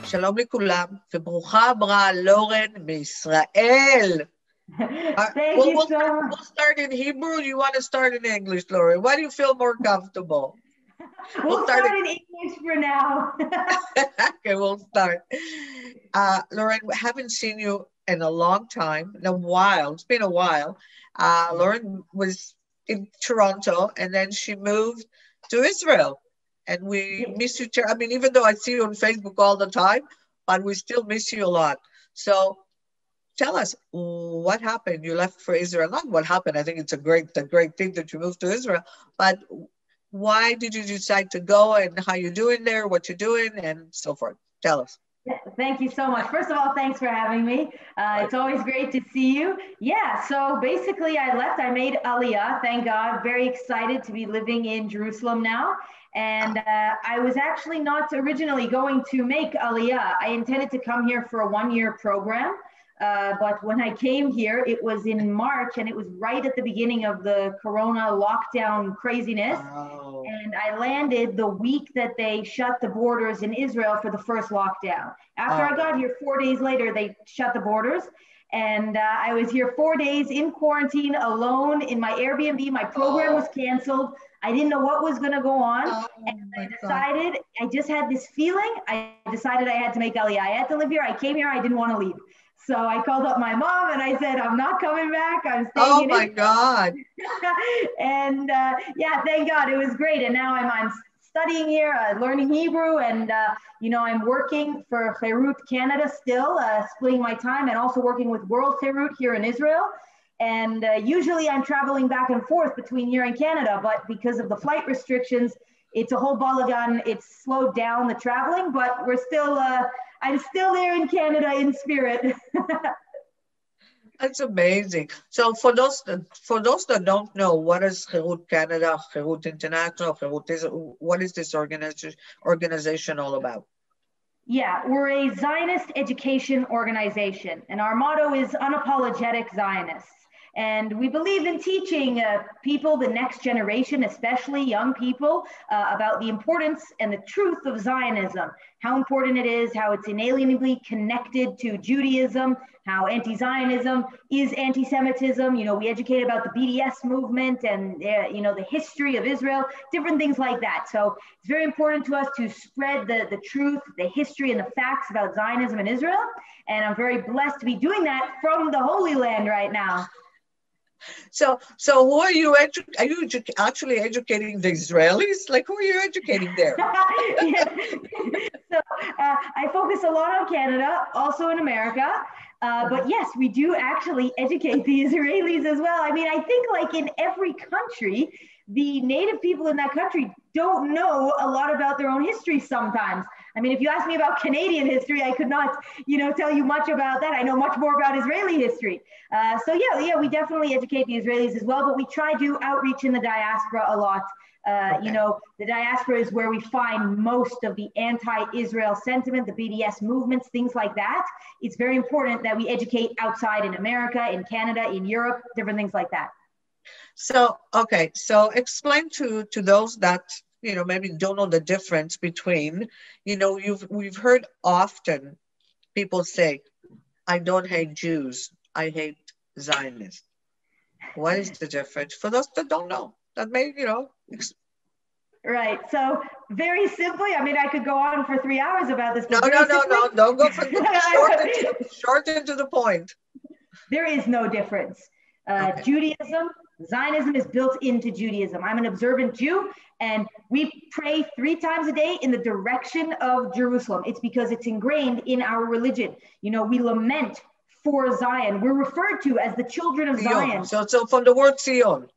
שלום לכולם, וברוכה הבאה לורן מישראל. Thank you so much. We'll start in Hebrew. You want to start in English, Lauren? Why do you feel more comfortable? We'll start in English for now. Okay, we'll start. Lauren, we haven't seen you in a long time, in a while. It's been a while. Lauren was in Toronto, and then she moved to Israel. And we miss you. I mean, even though I see you on Facebook all the time, but we still miss you a lot. So tell us what happened. You left for Israel. Not what happened. I think it's a great thing that you moved to Israel. But why did you decide to go, and how you're doing there, what you're doing, and so forth? Tell us. Thank you so much. First of all, thanks for having me. It's always great to see you. Yeah, so basically I left. I made Aliyah, thank God. Very excited to be living in Jerusalem now. And I was actually not originally going to make Aliyah. I intended to come here for a one-year program. But when I came here, it was in March, and it was right at the beginning of the Corona lockdown craziness. Oh. And I landed the week that they shut the borders in Israel for the first lockdown. After I got here, 4 days later, they shut the borders. And I was here 4 days in quarantine alone in my Airbnb. My program was canceled. I didn't know what was going to go on. I just had this feeling. I decided I had to make Aliyah. I had to live here. I came here. I didn't want to leave. So I called up my mom and I said, I'm not coming back. I'm staying in Israel. God. And yeah, thank God. It was great. And now I'm studying here, learning Hebrew, and I'm working for Herut Canada still, splitting my time, and also working with World Herut here in Israel. And usually I'm traveling back and forth between here and Canada, but because of the flight restrictions, it's a whole balagan. It's slowed down the traveling, but we're still, I'm still there in Canada in spirit. That's amazing. So for those that don't know, what is Herut Canada, Herut International, what is this organization all about? Yeah, we're a Zionist education organization, and our motto is unapologetic Zionists. And we believe in teaching people, the next generation, especially young people, about the importance and the truth of Zionism, how important it is, how it's inalienably connected to Judaism, how anti-Zionism is anti-Semitism. We educate about the Bds Movement and, the history of Israel, different things like that. So it's very important to us to spread the truth, the history, and the facts about Zionism in Israel. And I'm very blessed to be doing that from the Holy Land right now. So who are you? Are you actually educating the Israelis? Like, who are you educating there? So I focus a lot on Canada, also in America. But yes, we do actually educate the Israelis as well. I mean, I think like in every country, the native people in that country don't know a lot about their own history sometimes. I mean, if you ask me about Canadian history, I could not, tell you much about that. I know much more about Israeli history. So yeah, we definitely educate the Israelis as well, but we try to outreach in the diaspora a lot. The diaspora is where we find most of the anti-Israel sentiment, the Bds movements, things like that. It's very important that we educate outside in America, in Canada, in Europe, different things like that. So explain to those that, maybe don't know the difference between, we've heard often people say, I don't hate Jews, I hate Zionists. What is the difference? For those that don't know, that may, Right. So very simply, I mean, I could go on for 3 hours about this. No. Don't go for short and to the point. There is no difference. Okay. Judaism, Zionism is built into Judaism. I'm an observant Jew, and we pray 3 times a day in the direction of Jerusalem. It's because it's ingrained in our religion. We lament for Zion. We're referred to as the children of Zion. So from the word Zion.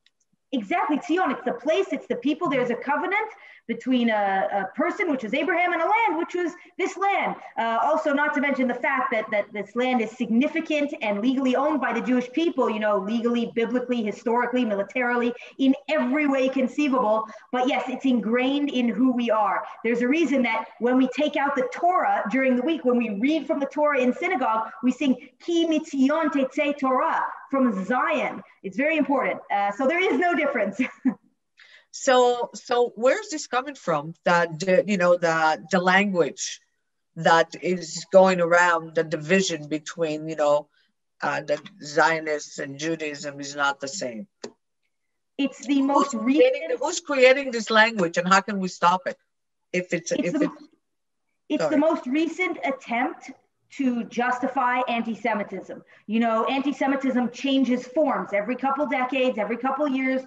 Exactly, Zion. It's the place, it's the people. There's a covenant between a person, which is Abraham, and a land, which was this land. Also, not to mention the fact that this land is significant and legally owned by the Jewish people, legally, biblically, historically, militarily, in every way conceivable. But yes, it's ingrained in who we are. There's a reason that when we take out the Torah during the week, when we read from the Torah in synagogue, we sing, Ki mitzion tetzei Torah, from Zion. It's very important. So there is no difference. So where's this coming from? That the language, that is going around, the division between, the Zionists and Judaism is not the same. It's the most recent. Who's creating this language, and how can we stop it? It's the most recent attempt to justify anti-Semitism. Anti-Semitism changes forms every couple decades, every couple years.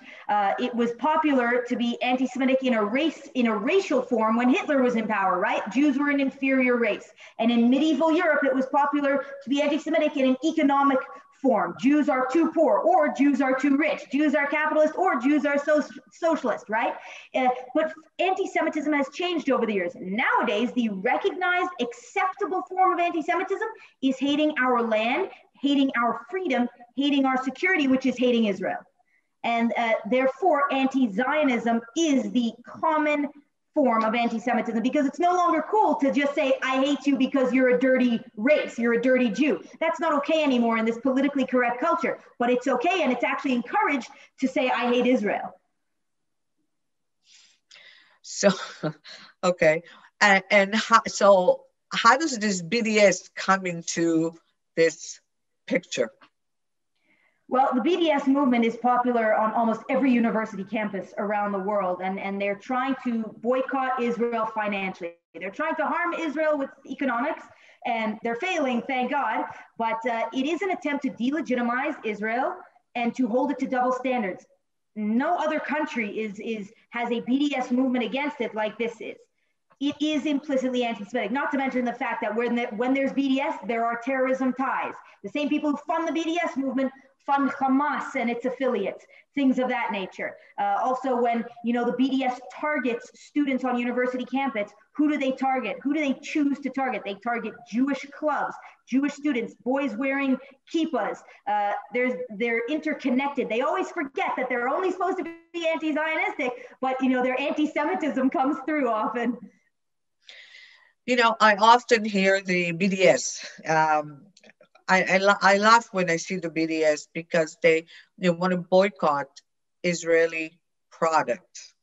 It was popular to be anti-Semitic in a racial form when Hitler was in power, right? Jews were an inferior race. And in medieval Europe, it was popular to be anti-Semitic in an economic form. Jews are too poor, or Jews are too rich. Jews are capitalist, or Jews are socialist, right? But anti-Semitism has changed over the years. Nowadays, the recognized, acceptable form of anti-Semitism is hating our land, hating our freedom, hating our security, which is hating Israel. And therefore, anti-Zionism is the common form of anti-Semitism, because it's no longer cool to just say, I hate you because you're a dirty race, you're a dirty Jew. That's not okay anymore in this politically correct culture, but it's okay, and it's actually encouraged to say, I hate Israel. So, okay. And how does this BDS come into this picture? Well, the BDS movement is popular on almost every university campus around the world, and they're trying to boycott Israel financially. They're trying to harm Israel with economics, and they're failing, thank God, but it is an attempt to delegitimize Israel and to hold it to double standards. No other country has a BDS movement against it like this is. It is implicitly anti-Semitic, not to mention the fact that when there's BDS, there are terrorism ties. The same people who fund the BDS movement fund Hamas and its affiliates, things of that nature. Also, when the BDS targets students on university campus, who do they target? Who do they choose to target? They target Jewish clubs, Jewish students, boys wearing kippahs. They're interconnected. They always forget that they're only supposed to be anti-Zionistic, but their anti-Semitism comes through often. I often hear the BDS. I laugh when I see the BDS because they want to boycott Israeli products,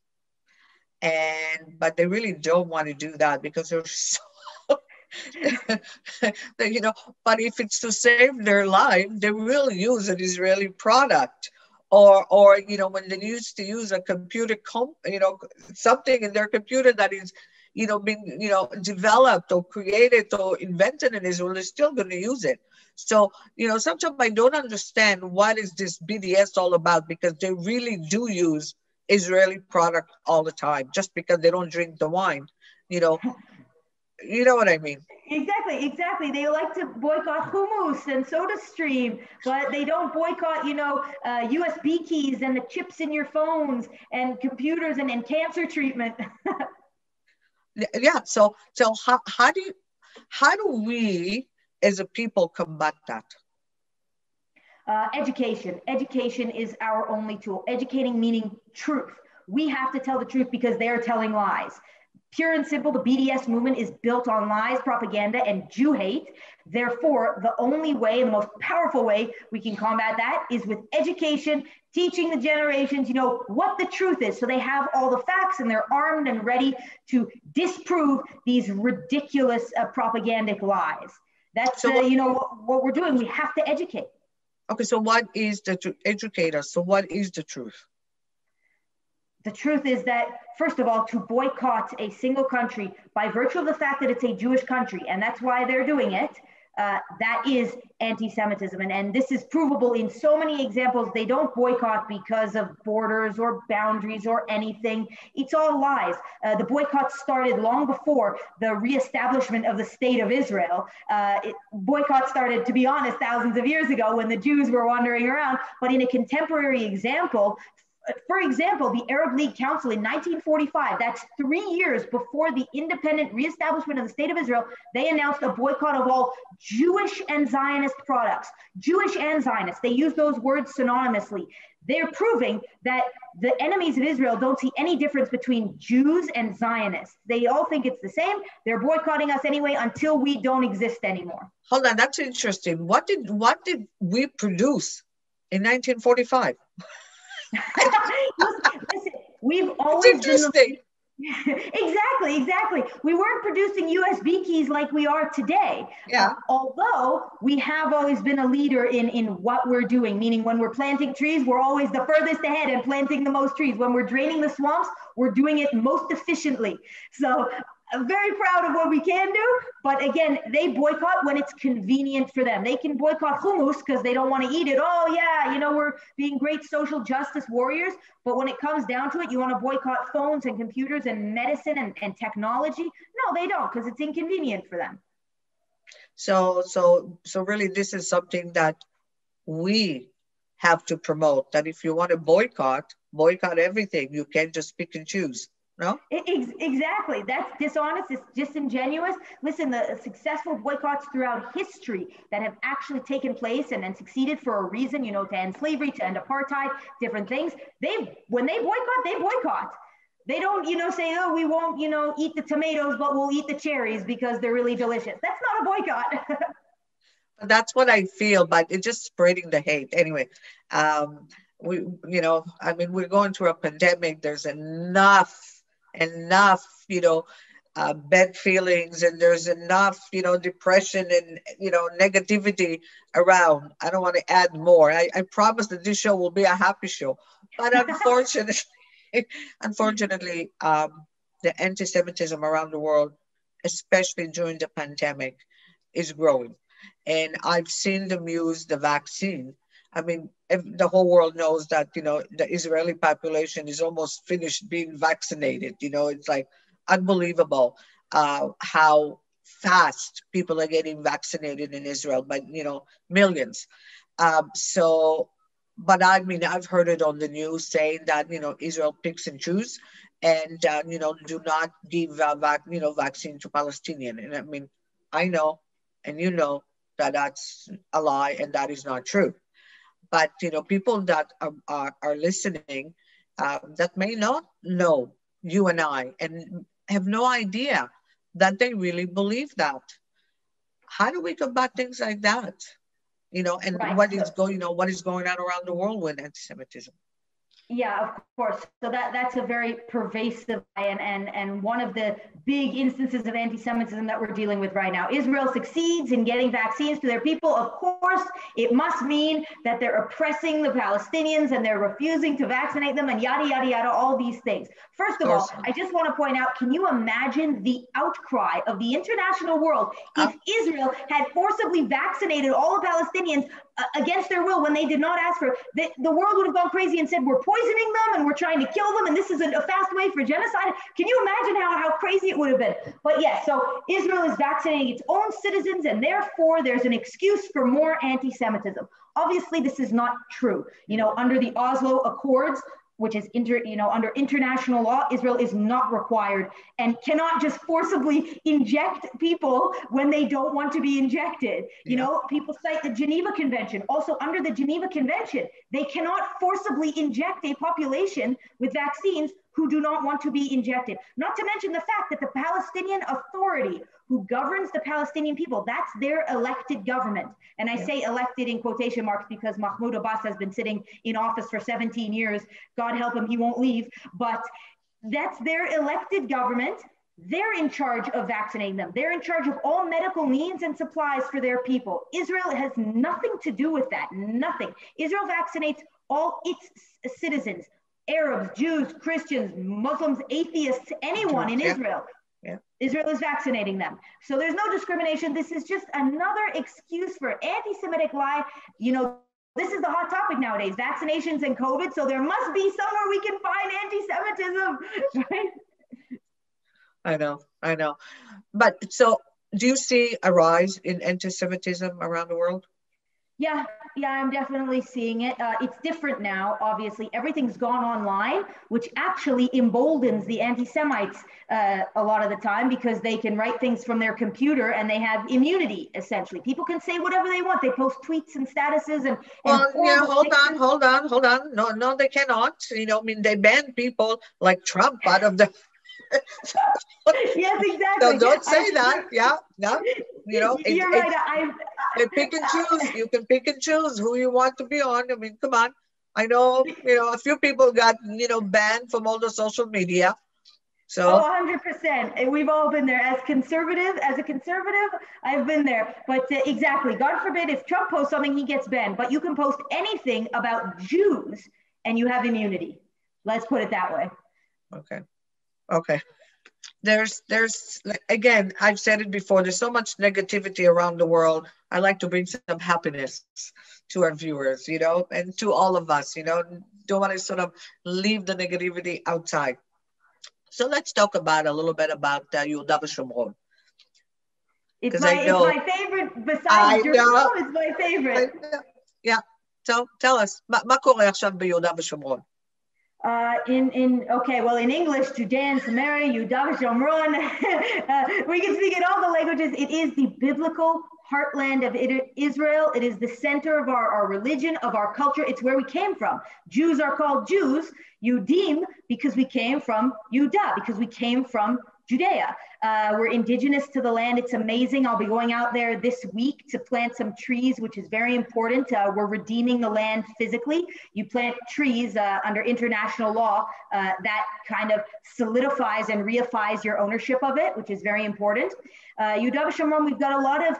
but they really don't want to do that because they're so but if it's to save their life, they will use an Israeli product. Or when they used to use a computer, something in their computer that is been developed or created or invented in Israel, they're still going to use it. So, sometimes I don't understand what is this BDS all about, because they really do use Israeli product all the time, just because they don't drink the wine, You know what I mean? Exactly. They like to boycott hummus and SodaStream, but they don't boycott, USB keys and the chips in your phones and computers and cancer treatment. Yeah. So how do we as a people combat that? Education. Education is our only tool. Educating meaning truth. We have to tell the truth because they're telling lies. Pure and simple, the BDS movement is built on lies, propaganda, and Jew hate. Therefore, the only way, and the most powerful way we can combat that is with education, teaching the generations, what the truth is. So they have all the facts and they're armed and ready to disprove these ridiculous propagandic lies. That's, what we're doing. We have to educate. Okay, so what is educate us? So what is the truth? The truth is that, first of all, to boycott a single country by virtue of the fact that it's a Jewish country, and that's why they're doing it, that is anti-Semitism. And this is provable in so many examples. They don't boycott because of borders or boundaries or anything. It's all lies. The boycott started long before the reestablishment of the state of Israel. Boycott started, to be honest, thousands of years ago when the Jews were wandering around. But in a contemporary example, for example, the Arab League Council in 1945, that's 3 years before the independent reestablishment of the State of Israel, they announced a boycott of all Jewish and Zionist products. Jewish and Zionist, they use those words synonymously. They're proving that the enemies of Israel don't see any difference between Jews and Zionists. They all think it's the same. They're boycotting us anyway until we don't exist anymore. Hold on, that's interesting. What did we produce in 1945? Listen, we've always been Exactly. We weren't producing USB keys like we are today. Yeah. Although we have always been a leader in what we're doing, meaning when we're planting trees, we're always the furthest ahead and planting the most trees. When we're draining the swamps, we're doing it most efficiently. So I'm very proud of what we can do, but again, they boycott when it's convenient for them. They can boycott hummus because they don't want to eat it. Oh yeah, we're being great social justice warriors, but when it comes down to it, you want to boycott phones and computers and medicine and technology? No, they don't, because it's inconvenient for them. So really, this is something that we have to promote, that if you want to boycott everything. You can't just pick and choose. No? Exactly. That's dishonest. It's disingenuous. Listen, the successful boycotts throughout history that have actually taken place and succeeded for a reason, to end slavery, to end apartheid, different things. When they boycott. They don't, say, oh, we won't, eat the tomatoes, but we'll eat the cherries because they're really delicious. That's not a boycott. That's what I feel, but it's just spreading the hate. Anyway, we're going through a pandemic. There's enough, bad feelings, and there's enough, depression and, negativity around. I don't want to add more. I promise that this show will be a happy show, but unfortunately, the anti-Semitism around the world, especially during the pandemic, is growing. And I've seen them use the vaccine. I mean, the whole world knows that, the Israeli population is almost finished being vaccinated. It's like unbelievable how fast people are getting vaccinated in Israel, by, millions. But I mean, I've heard it on the news saying that, Israel picks and choose and, do not give, vaccine to Palestinian. And I mean, I know, and that that's a lie and that is not true. But, people that are listening that may not know you and I and have no idea that they really believe that. How do we combat things like that? And Right. what is going on around the world with anti-Semitism? Yeah, of course. So that's a very pervasive and one of the big instances of anti-Semitism that we're dealing with right now. Israel succeeds in getting vaccines to their people. Of course, it must mean that they're oppressing the Palestinians and they're refusing to vaccinate them and yada, yada, yada, all these things. First of all, I just want to point out, can you imagine the outcry of the international world if Israel had forcibly vaccinated all the Palestinians against their will when they did not ask for it? The world would have gone crazy and said, we're poisoning them and we're trying to kill them and this is a fast way for genocide. Can you imagine how crazy it would have been? But yes, so Israel is vaccinating its own citizens and therefore there's an excuse for more anti-Semitism. Obviously, this is not true. Under the Oslo Accords, which is under international law, Israel is not required and cannot just forcibly inject people when they don't want to be injected. People cite the Geneva Convention. Also, under the Geneva Convention, they cannot forcibly inject a population with vaccines who do not want to be injected. Not to mention the fact that the Palestinian Authority, who governs the Palestinian people, that's their elected government. And I say elected in quotation marks because Mahmoud Abbas has been sitting in office for 17 years. God help him, he won't leave. But that's their elected government. They're in charge of vaccinating them. They're in charge of all medical needs and supplies for their people. Israel has nothing to do with that, nothing. Israel vaccinates all its citizens, Arabs, Jews, Christians, Muslims, atheists, anyone in Israel. Yeah. Israel is vaccinating them. So there's no discrimination. This is just another excuse for anti-Semitic lie. This is the hot topic nowadays, vaccinations and COVID. So there must be somewhere we can find anti-Semitism, right? I know. But so do you see a rise in anti-Semitism around the world? Yeah, I'm definitely seeing it. It's different now, obviously. Everything's gone online, which actually emboldens the anti-Semites a lot of the time because they can write things from their computer and they have immunity, essentially. People can say whatever they want. They post tweets and statuses and hold on. No, they cannot. They banned people like Trump out of the... Yes, exactly. So don't say that. Yeah, no. You're right. They pick and choose. You can pick and choose who you want to be on. I mean, come on. I know, a few people got, banned from all the social media. So 100%. We've all been there. As a conservative, I've been there. But exactly, God forbid if Trump posts something, he gets banned. But you can post anything about Jews and you have immunity. Let's put it that way. Okay. There's again, I've said it before, there's so much negativity around the world. I like to bring some happiness to our viewers, and to all of us, don't want to sort of leave the negativity outside. So let's talk about a little bit about Yehuda Shomron. It's my favorite. Besides Jerusalem, it's my favorite. Yeah. So tell us, מה קורה עכשיו ביהודה ושומרון? In English, Judea and Samaria, Yehuda Shomron. We can speak in all the languages. It is the biblical heartland of Israel. It is the center of our religion, of our culture. It's where we came from. Jews are called Jews, Yudim, because we came from Yehuda, because we came from Judea. We're indigenous to the land. It's amazing. I'll be going out there this week to plant some trees, which is very important. We're redeeming the land physically. You plant trees under international law, that kind of solidifies and reifies your ownership of it, which is very important. Yehuda Shomron, we've got a lot of,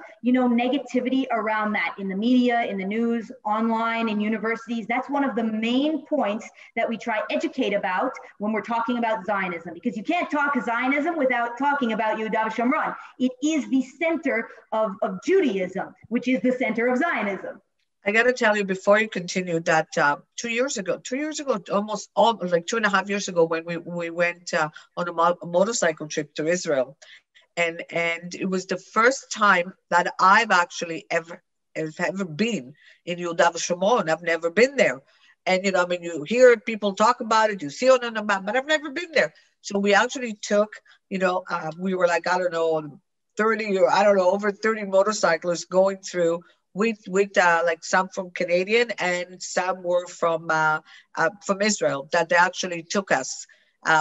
negativity around that in the media, in the news, online, in universities. That's one of the main points that we try to educate about when we're talking about Zionism, because you can't talk Zionism without talking about Yehuda Shomron. It is the center of Judaism, which is the center of Zionism. I got to tell you before you continue that 2 years ago, almost 2.5 years ago, when we went on a motorcycle trip to Israel. And it was the first time that I've actually ever been in Yehuda Shomron. I've never been there. And, you hear people talk about it, you see it on the map, but I've never been there. So we actually took, we were like, 30 or over 30 motorcyclists going through with some from Canadian and some were from Israel, that they actually took us.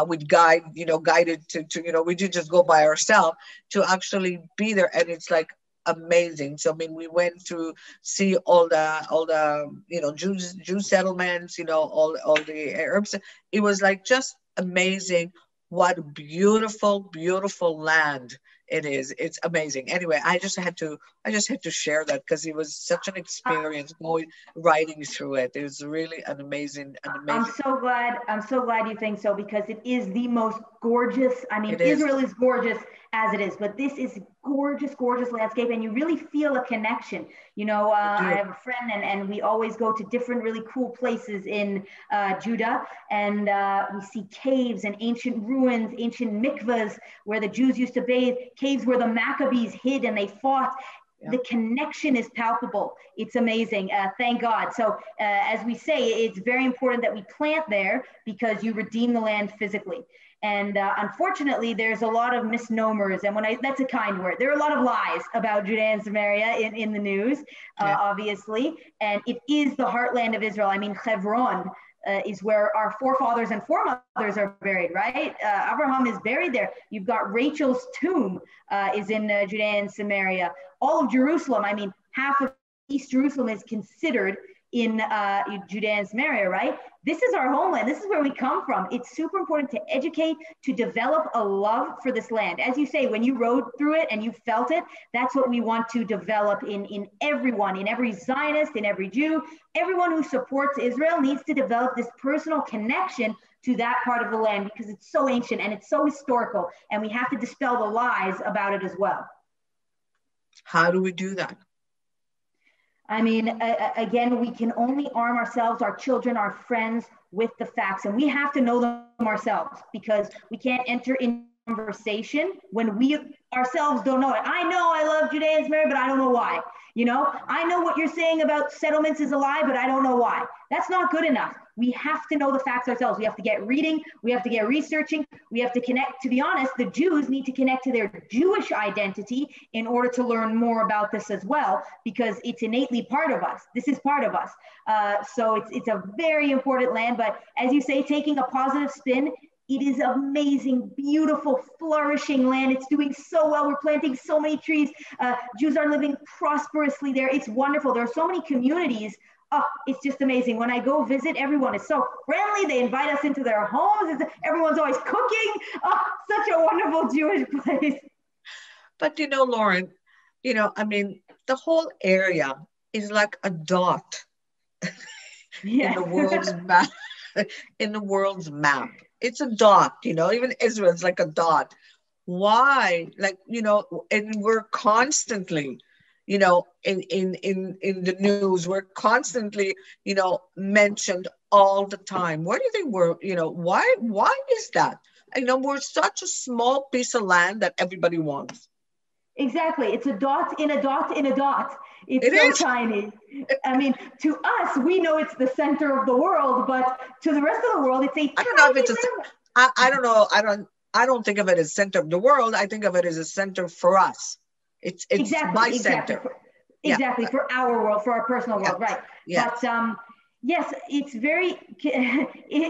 With guided to we didn't just go by ourselves to actually be there, and it's like amazing. So we went to see all the Jew settlements, all the Arabs. It was like just amazing. What beautiful land it is. It's amazing. Anyway, I just had to share that because it was such an experience riding through it. It was really an amazing. I'm so glad you think so, because it is the most gorgeous. Israel is gorgeous as it is, but this is gorgeous landscape, and you really feel a connection. I have a friend, and we always go to different really cool places in Judah, and we see caves and ancient ruins, ancient mikvahs where the Jews used to bathe, caves where the Maccabees hid and they fought. Yeah. The connection is palpable. It's amazing. Thank God. So as we say, it's very important that we plant there because you redeem the land physically. And unfortunately, there's a lot of misnomers. And that's a kind word. There are a lot of lies about Judea and Samaria in the news, obviously. And it is the heartland of Israel. Hebron is where our forefathers and foremothers are buried, right? Abraham is buried there. You've got Rachel's tomb is in Judea and Samaria. All of Jerusalem, half of East Jerusalem is considered in Judea and Samaria, right? This is our homeland. This is where we come from. It's super important to educate, to develop a love for this land. As you say, when you rode through it and you felt it, that's what we want to develop in everyone, in every Zionist, in every Jew. Everyone who supports Israel needs to develop this personal connection to that part of the land because it's so ancient and it's so historical, and we have to dispel the lies about it as well. How do we do that? Again, we can only arm ourselves, our children, our friends with the facts, and we have to know them ourselves because we can't enter in conversation when we ourselves don't know it. I know I love Judea and Samaria, but I don't know why. I know what you're saying about settlements is a lie, but I don't know why. That's not good enough. We have to know the facts ourselves. We have to get reading. We have to get researching. We have to connect. To be honest, the Jews need to connect to their Jewish identity in order to learn more about this as well, because it's innately part of us. This is part of us. So it's a very important land. But as you say, taking a positive spin, it is amazing, beautiful, flourishing land. It's doing so well. We're planting so many trees. Jews are living prosperously there. It's wonderful. There are so many communities Oh, it's just amazing. When I go visit, everyone is so friendly. They invite us into their homes. Everyone's always cooking. Oh, such a wonderful Jewish place. But Lauren, I mean, the whole area is like a dot in the world's map. In the world's map, it's a dot. Even Israel is like a dot. Why? Like, and we're constantly, in the news, we're constantly, mentioned all the time. Why do you think why is that? We're such a small piece of land that everybody wants. Exactly. It's a dot in a dot in a dot. It's so tiny. I mean, to us, we know it's the center of the world, but to the rest of the world, it's a I don't know if it's I don't know. I don't think of it as center of the world. I think of it as a center for us. It's my center. Exactly. For our world, for our personal world. Right. Yeah. But yes, it's very,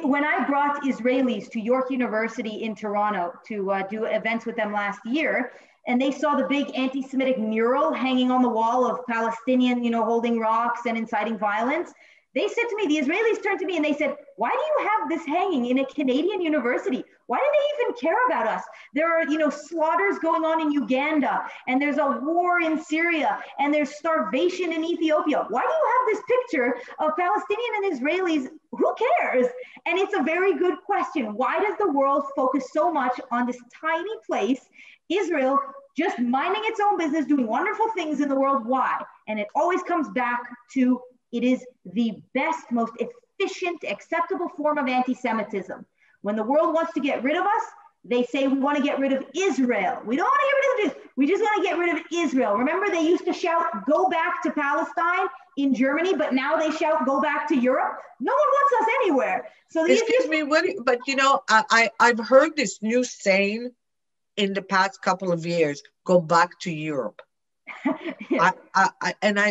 when I brought Israelis to York University in Toronto to do events with them last year, and they saw the big anti-Semitic mural hanging on the wall of Palestinian, holding rocks and inciting violence. They said to me, the Israelis turned to me and they said, why do you have this hanging in a Canadian university? Why do they even care about us? There are, slaughters going on in Uganda, and there's a war in Syria, and there's starvation in Ethiopia. Why do you have this picture of Palestinian and Israelis? Who cares? And it's a very good question. Why does the world focus so much on this tiny place, Israel, just minding its own business, doing wonderful things in the world? Why? And it always comes back to, it is the best, most efficient, acceptable form of anti-Semitism. When the world wants to get rid of us, they say we want to get rid of Israel. We don't want to get rid of the Jews. We just want to get rid of Israel. Remember, they used to shout, go back to Palestine in Germany, but now they shout, go back to Europe. No one wants us anywhere. So excuse me, but I've heard this new saying in the past couple of years, go back to Europe. Yeah.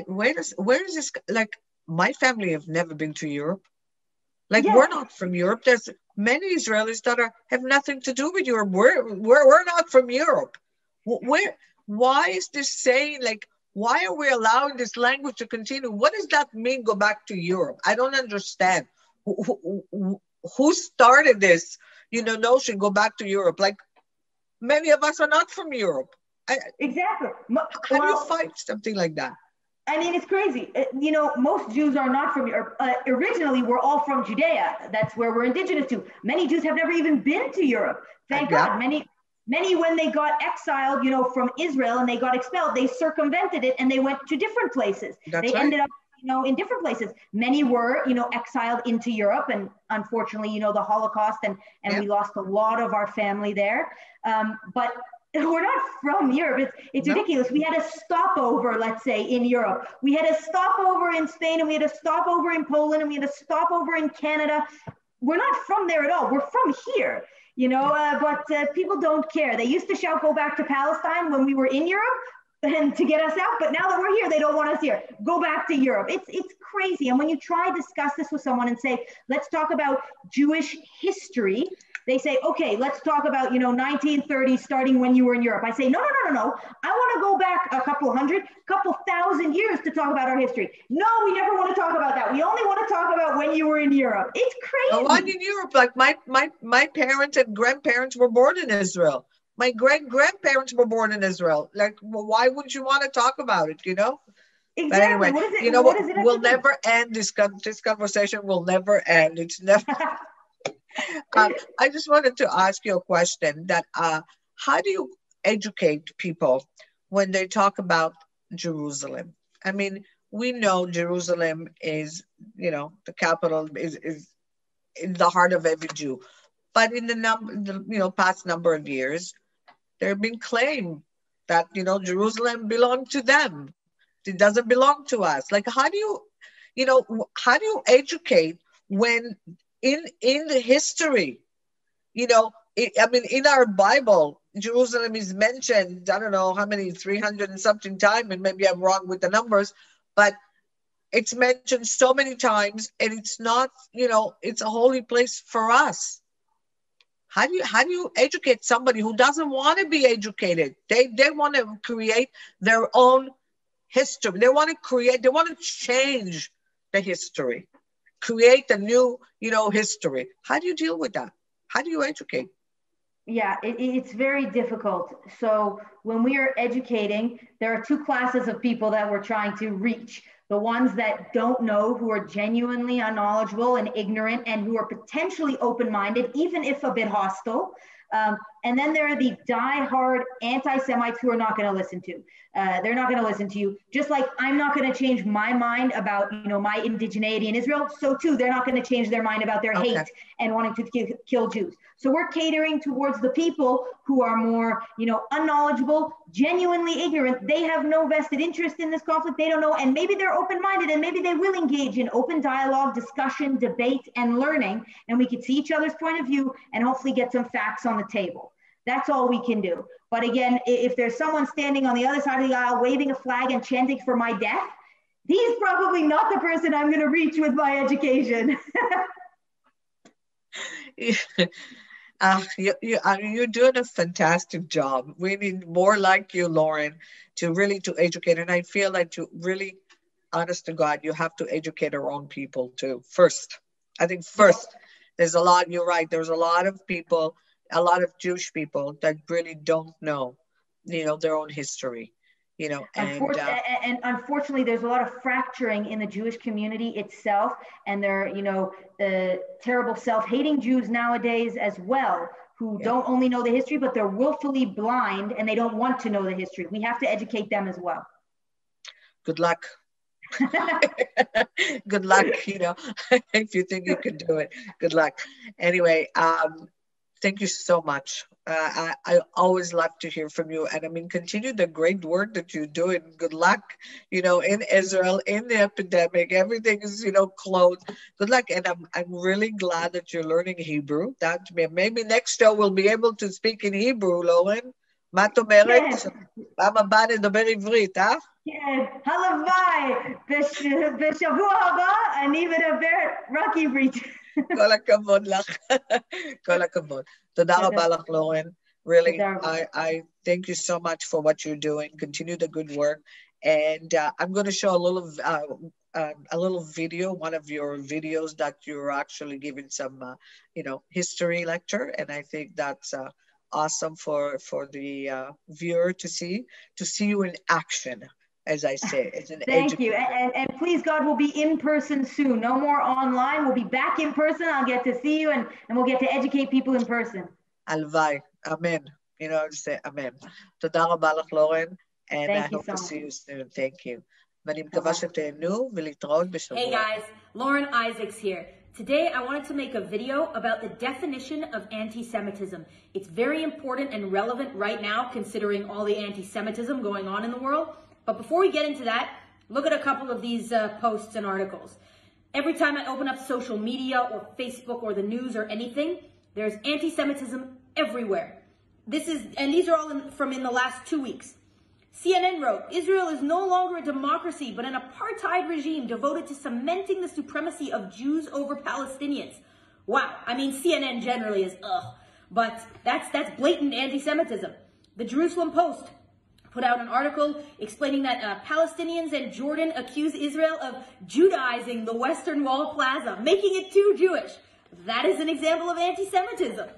Where is this? Like, my family have never been to Europe. Like, we're not from Europe. There's many Israelis that have nothing to do with Europe. We're not from Europe. Why is this saying, like, why are we allowing this language to continue? What does that mean, go back to Europe? I don't understand. Who started this, notion, go back to Europe? Like, many of us are not from Europe. Exactly. How do you fight something like that? I mean, it's crazy. Most Jews are not from Europe. Originally, we're all from Judea. That's where we're indigenous to. Many Jews have never even been to Europe. Thank God. Many, when they got exiled, from Israel and they got expelled, they circumvented it and they went to different places. They ended up, in different places. Many were, exiled into Europe, and unfortunately, the Holocaust, and we lost a lot of our family there. But we're not from Europe. It's ridiculous. We had a stopover, let's say, in Europe. We had a stopover in Spain, and we had a stopover in Poland, and we had a stopover in Canada. We're not from there at all. We're from here, but people don't care. They used to shout, go back to Palestine when we were in Europe and to get us out. But now that we're here, they don't want us here. Go back to Europe. It's crazy. And when you try to discuss this with someone and say, let's talk about Jewish history, they say, okay, let's talk about, 1930, starting when you were in Europe. I say, no. I want to go back a couple thousand years to talk about our history. No, we never want to talk about that. We only want to talk about when you were in Europe. It's crazy. Why in Europe? Like, my parents and grandparents were born in Israel. My great-grandparents were born in Israel. Like, well, why wouldn't you want to talk about it, Exactly. But anyway, we'll never end this conversation. Will never end. It's never... I just wanted to ask you a question that how do you educate people when they talk about Jerusalem? I mean, we know Jerusalem is, the capital is in the heart of every Jew. But in the past number of years, there have been claims that, Jerusalem belonged to them. It doesn't belong to us. Like, how do you educate when in the history, in our Bible, Jerusalem is mentioned, I don't know how many, 300 and something times, and maybe I'm wrong with the numbers, but it's mentioned so many times, and it's not, it's a holy place for us. How do you educate somebody who doesn't want to be educated? They want to create their own history. They want to change the history, create a new, history. How do you deal with that? How do you educate? Yeah, it's very difficult. So when we are educating, there are two classes of people that we're trying to reach. The ones that don't know, who are genuinely unknowledgeable and ignorant, and who are potentially open-minded, even if a bit hostile. And then there are the die-hard anti-Semites who are not going to listen to. They're not going to listen to you. Just like I'm not going to change my mind about, my indigeneity in Israel. So too, they're not going to change their mind about their hate and wanting to kill Jews. So we're catering towards the people who are more, unknowledgeable, genuinely ignorant. They have no vested interest in this conflict. They don't know. And maybe they're open-minded and maybe they will engage in open dialogue, discussion, debate, and learning. And we could see each other's point of view and hopefully get some facts on the table. That's all we can do. But again, if there's someone standing on the other side of the aisle waving a flag and chanting for my death, he's probably not the person I'm going to reach with my education. You're doing a fantastic job. We need more like you, Lauren, to educate. And I feel like to really, honest to God, you have to educate our own people too. First, I think there's a lot, you're right. There's a lot of people, a lot of Jewish people that really don't know, their own history, and unfortunately, there's a lot of fracturing in the Jewish community itself, and there are, terrible self-hating Jews nowadays as well, who don't only know the history, but they're willfully blind and they don't want to know the history. We have to educate them as well. Good luck. Good luck, if you think you can do it. Good luck. Anyway, thank you so much. I always love to hear from you. And continue the great work that you do. And good luck, in Israel, in the epidemic. Everything is, closed. Good luck. And I'm really glad that you're learning Hebrew. That maybe next show we'll be able to speak in Hebrew, Lauren. מה את אומרת? פעם הבאה נדבר עברית, אה? כן, הלוואי. בשבוע הבא אני מדבר רק עברית. כל הכבוד לך. כל הכבוד. תודה רבה לך, Lauren. Really, I thank you so much for what you're doing. Continue the good work. And I'm going to show a little video, one of your videos that you're actually giving some, history lecture. And I think that's awesome for the viewer to see you in action, as I say. As an Thank you. And please, God, we'll be in person soon. No more online. We'll be back in person. I'll get to see you and we'll get to educate people in person. Alvai. Amen. Just say amen. תודה רבה לך, Lauren. And I hope to see you soon. Thank you. ואני מקווה שתהנו ולהתראות בשבוע. Hey guys, Lauren Isaacs here. Today, I wanted to make a video about the definition of anti-Semitism. It's very important and relevant right now, considering all the anti-Semitism going on in the world. But before we get into that, look at a couple of these posts and articles. Every time I open up social media or Facebook or the news or anything, there's anti-Semitism everywhere. These are all from in the last 2 weeks. CNN wrote, Israel is no longer a democracy, but an apartheid regime devoted to cementing the supremacy of Jews over Palestinians. Wow. CNN generally is, but that's blatant anti-Semitism. The Jerusalem Post put out an article explaining that Palestinians and Jordan accuse Israel of Judaizing the Western Wall Plaza, making it too Jewish. That is an example of anti-Semitism.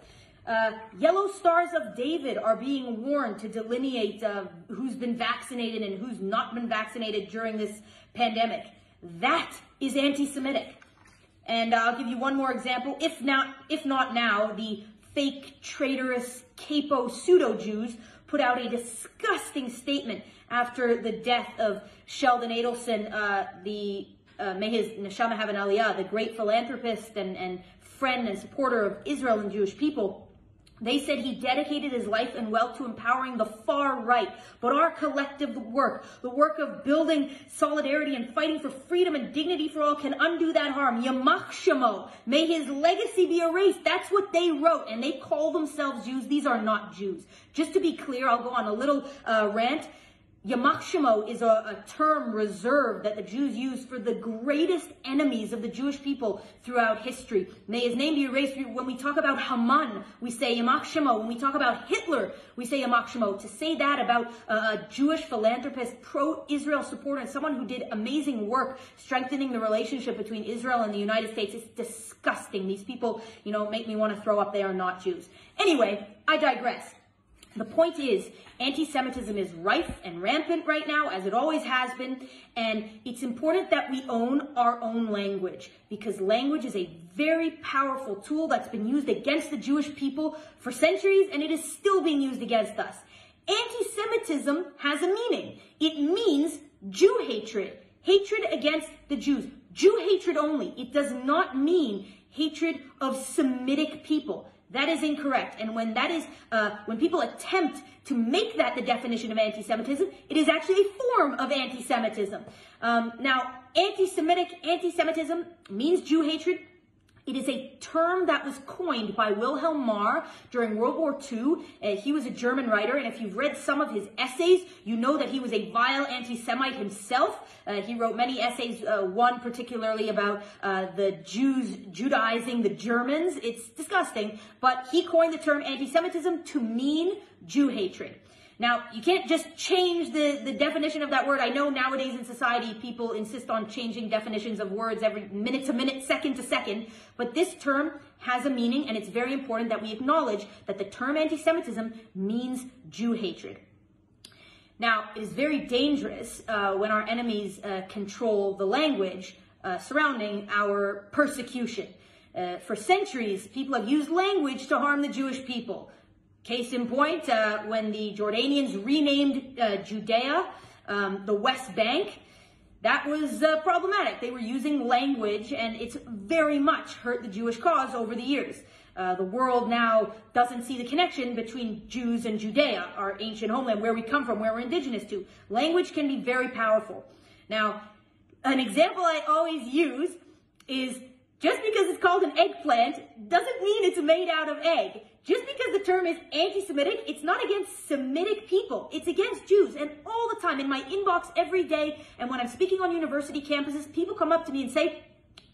Yellow stars of David are being worn to delineate who's been vaccinated and who's not been vaccinated during this pandemic. That is anti-Semitic. And I'll give you one more example. If not now, the fake traitorous capo pseudo-Jews put out a disgusting statement after the death of Sheldon Adelson, may his neshama have an aliyah, the great philanthropist and friend and supporter of Israel and Jewish people. They said he dedicated his life and wealth to empowering the far right. But our collective work, the work of building solidarity and fighting for freedom and dignity for all, can undo that harm. Yamach Shemo. May his legacy be erased. That's what they wrote. And they call themselves Jews. These are not Jews. Just to be clear, I'll go on a little rant. Yamach Shemo is a term reserved that the Jews use for the greatest enemies of the Jewish people throughout history. May his name be erased. When we talk about Haman, we say Yamach Shemo. When we talk about Hitler, we say Yamach Shemo. To say that about a Jewish philanthropist, pro-Israel supporter, and someone who did amazing work strengthening the relationship between Israel and the United States is disgusting. These people, make me want to throw up. They are not Jews. Anyway, I digress. The point is, anti-Semitism is rife and rampant right now, as it always has been, and it's important that we own our own language, because language is a very powerful tool that's been used against the Jewish people for centuries, and it is still being used against us. Anti-Semitism has a meaning. It means Jew hatred, hatred against the Jews, Jew hatred only. It does not mean hatred of Semitic people. That is incorrect. And when when people attempt to make that the definition of anti-Semitism, it is actually a form of anti-Semitism. Now, anti-Semitism means Jew hatred. It is a term that was coined by Wilhelm Marr during World War II. He was a German writer, and if you've read some of his essays, you know that he was a vile anti-Semite himself. He wrote many essays, one particularly about the Jews Judaizing the Germans. It's disgusting, but he coined the term anti-Semitism to mean Jew hatred. Now, you can't just change the definition of that word. I know nowadays in society, people insist on changing definitions of words every minute to minute, second to second. But this term has a meaning, and it's very important that we acknowledge that the term anti-Semitism means Jew hatred. Now, it is very dangerous when our enemies control the language surrounding our persecution. For centuries, people have used language to harm the Jewish people. Case in point, when the Jordanians renamed Judea the West Bank, that was problematic. They were using language, and it's very much hurt the Jewish cause over the years. The world now doesn't see the connection between Jews and Judea, our ancient homeland, where we come from, where we're indigenous to. Language can be very powerful. Now, an example I always use is just because it's called an eggplant doesn't mean it's made out of egg. Just because the term is anti-Semitic, it's not against Semitic people. It's against Jews. And all the time in my inbox every day, and when I'm speaking on university campuses, people come up to me and say,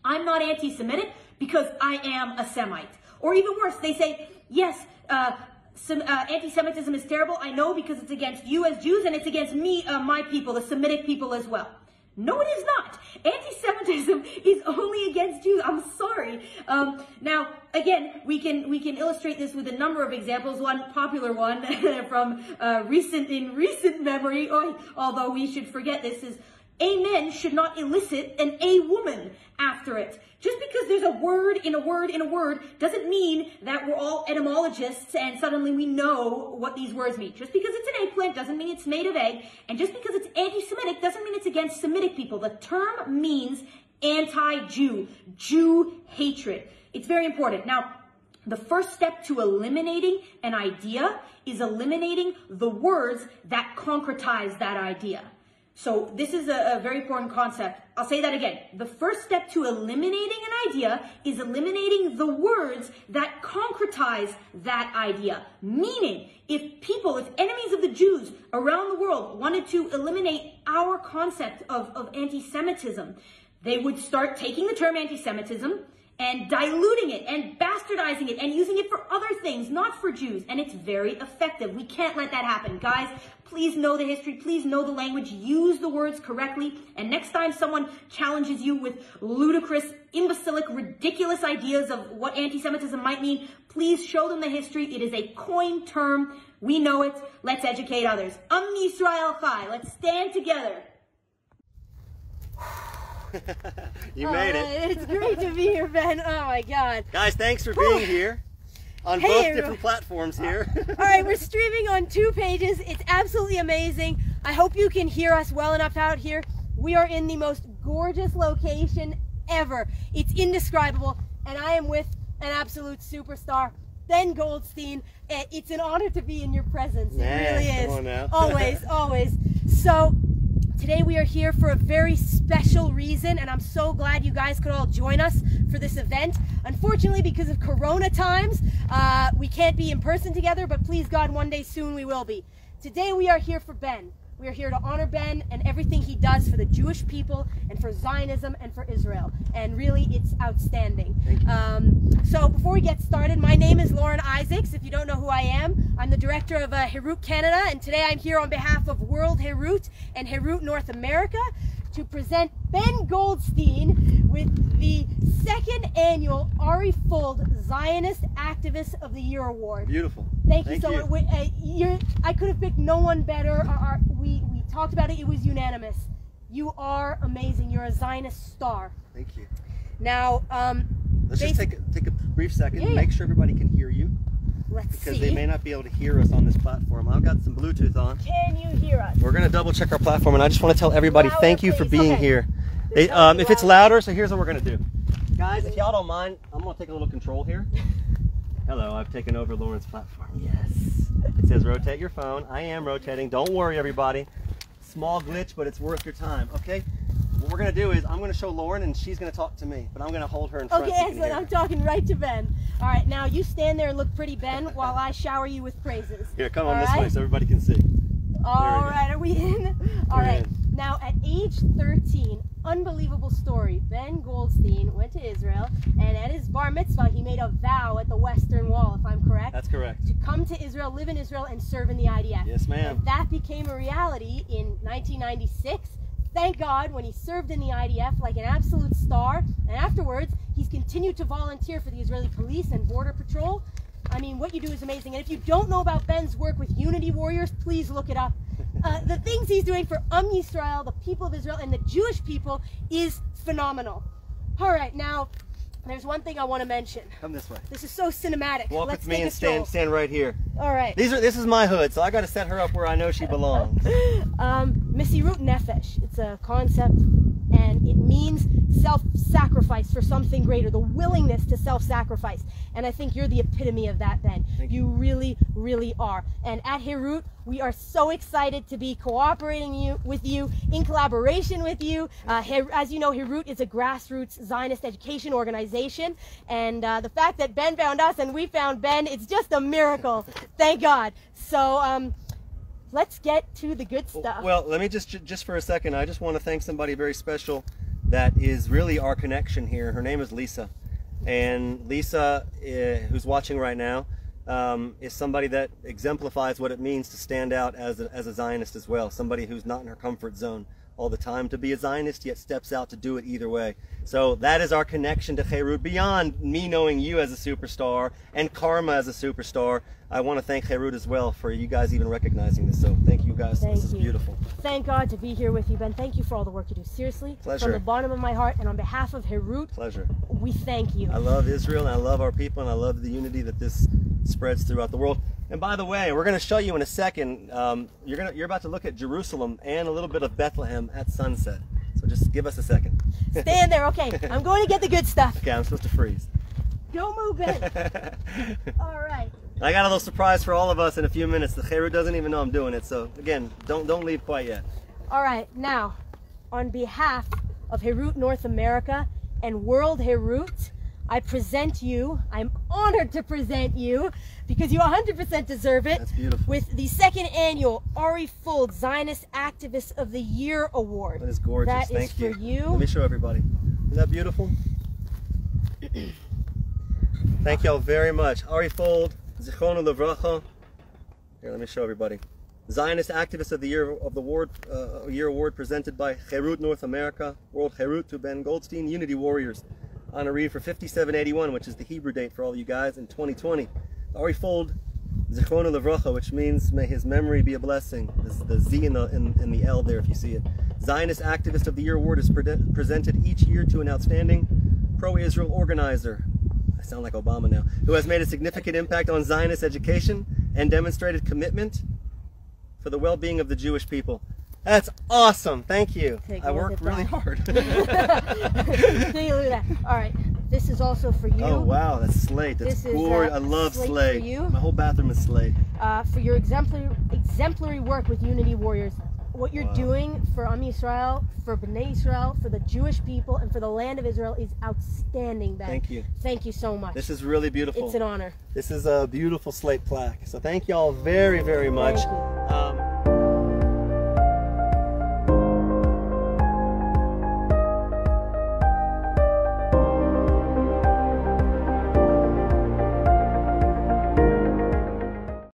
I'm not anti-Semitic because I am a Semite. Or even worse, they say, yes, anti-Semitism is terrible. I know because it's against you as Jews, and it's against me, my people, the Semitic people as well. No, it is not. Anti-Semitism is only against Jews. I'm sorry. Now, again, we can illustrate this with a number of examples. One popular one from recent memory, although we should forget this, is a man should not elicit an a woman after it. Just because there's a word in a word in a word doesn't mean that we're all etymologists and suddenly we know what these words mean. Just because it's an eggplant doesn't mean it's made of egg. And just because it's anti-Semitic doesn't mean it's against Semitic people. The term means anti-Jew, Jew hatred. It's very important. Now, the first step to eliminating an idea is eliminating the words that concretize that idea. So this is a very important concept. I'll say that again. The first step to eliminating an idea is eliminating the words that concretize that idea. Meaning, if enemies of the Jews around the world wanted to eliminate our concept of anti-Semitism, they would start taking the term anti-Semitism and diluting it and bastardizing it and using it for other things, not for Jews. And it's very effective. We can't let that happen. Guys, please know the history. Please know the language. Use the words correctly. And next time someone challenges you with ludicrous, imbecilic, ridiculous ideas of what anti-Semitism might mean, please show them the history. It is a coined term. We know it. Let's educate others. Am Yisrael Chai. Let's stand together. You made it. It's great to be here, Ben. Oh my God. Guys, thanks for being here on both different platforms here. All right, we're streaming on 2 pages. It's absolutely amazing. I hope you can hear us well enough out here. We are in the most gorgeous location ever. It's indescribable, and I am with an absolute superstar, Ben Goldstein. It's an honor to be in your presence. It really is. Come on now. Always, always. So today we are here for a very special reason, and I'm so glad you guys could all join us for this event. Unfortunately, because of Corona times, we can't be in person together, but please God, one day soon we will be. Today we are here for Ben. We are here to honor Ben and everything he does for the Jewish people and for Zionism and for Israel. And really, it's outstanding. So before we get started, my name is Lauren Isaacs. If you don't know who I am, I'm the director of Herut Canada, and today I'm here on behalf of World Herut and Herut North America to present Ben Goldstein with the second annual Ari Fold Zionist Activist of the Year Award. Beautiful. Thank you so much. I could have picked no one better. We talked about it. It was unanimous. You are amazing. You're a Zionist star. Thank you. Now, let's just take a brief second and make sure everybody can hear you. Because they may not be able to hear us on this platform. I've got some Bluetooth on. Can you hear us? We're going to double check our platform, and I just want to tell everybody thank you for being here. If it's louder, so here's what we're going to do. Guys, if y'all don't mind, I'm going to take a little control here. Hello, I've taken over Lauren's platform. Yes. It says rotate your phone. I am rotating. Don't worry, everybody. Small glitch, but it's worth your time, okay? What we're going to do is I'm going to show Lauren, and she's going to talk to me, but I'm going to hold her in front. Okay, excellent. I'm talking right to Ben. All right, now you stand there and look pretty, Ben, while I shower you with praises. Here, come on this way so everybody can see. All right, are we in? All right. Now, at age 13, unbelievable story, Ben Goldstein went to Israel, and at his bar mitzvah, he made a vow at the Western Wall, if I'm correct. That's correct. To come to Israel, live in Israel, and serve in the IDF. Yes, ma'am. And that became a reality in 1996. Thank God, when he served in the IDF like an absolute star, and afterwards, he's continued to volunteer for the Israeli police and border patrol. I mean, what you do is amazing. And if you don't know about Ben's work with Unity Warriors, please look it up. The things he's doing for Yisrael, the people of Israel, and the Jewish people is phenomenal. All right, now, there's one thing I want to mention. Come this way. This is so cinematic. Walk with me and stand right here. All right. This is my hood, so I got to set her up where I know she belongs. Mesirut Nefesh. It's a concept, and it means self-sacrifice for something greater, the willingness to self-sacrifice. And I think you're the epitome of that, Ben. You really, really are. And at Herut, we are so excited to be cooperating with you, in collaboration with you. As you know, Herut is a grassroots Zionist education organization. And the fact that Ben found us and we found Ben, it's just a miracle. Thank God. So let's get to the good stuff. Well, let me just for a second, I just want to thank somebody very special that is really our connection here. Her name is Lisa. And Lisa, who's watching right now, is somebody that exemplifies what it means to stand out as a Zionist as well. Somebody who's not in her comfort zone all the time to be a Zionist, yet steps out to do it either way. So that is our connection to Herut. Beyond me knowing you as a superstar and Karma as a superstar, I want to thank Herut as well for you guys even recognizing this. So thank you guys. This is beautiful. Thank God to be here with you, Ben. Thank you for all the work you do. Seriously, pleasure. From the bottom of my heart and on behalf of Herut, pleasure. We thank you. I love Israel and I love our people and I love the unity that this spreads throughout the world. And by the way, we're going to show you in a second, you're about to look at Jerusalem and a little bit of Bethlehem at sunset. So just give us a second. Stand there, okay. I'm going to get the good stuff. Okay, I'm supposed to freeze. Don't move, Ben. All right. I got a little surprise for all of us in a few minutes. The Herut doesn't even know I'm doing it. So again, don't leave quite yet. All right, now, on behalf of Herut North America and World Herut, I present you, I'm honored to present you, because you 100% deserve it. That's beautiful. With the second annual Ari Fold Zionist Activist of the Year Award. That is gorgeous. That Thank is you. for you. Let me show everybody. Isn't that beautiful? Thank y'all very much. Ari Fold, Zichrono Levracha. Here, let me show everybody. Zionist Activist of the Year Award presented by Herut North America, World Herut to Ben Goldstein, Unity Warriors. Honoree for 5781, which is the Hebrew date for all you guys in 2020. Ari Fold, Zichrono Levracha, which means may his memory be a blessing. This is the Z in the L there if you see it. Zionist Activist of the Year Award is presented each year to an outstanding pro-Israel organizer, I sound like Obama now, who has made a significant impact on Zionist education and demonstrated commitment for the well-being of the Jewish people. That's awesome. Thank you. I worked really hard. Take a look at that. All right. This is also for you. Oh, wow. That's slate. That's gorgeous. I love slate. My whole bathroom is slate. For your exemplary work with Unity Warriors. What you're doing for Yisrael, for Bnei Israel, for the Jewish people, and for the land of Israel is outstanding, Ben. Thank you. Thank you so much. This is really beautiful. It's an honor. This is a beautiful slate plaque. So thank you all very, very much. Thank you.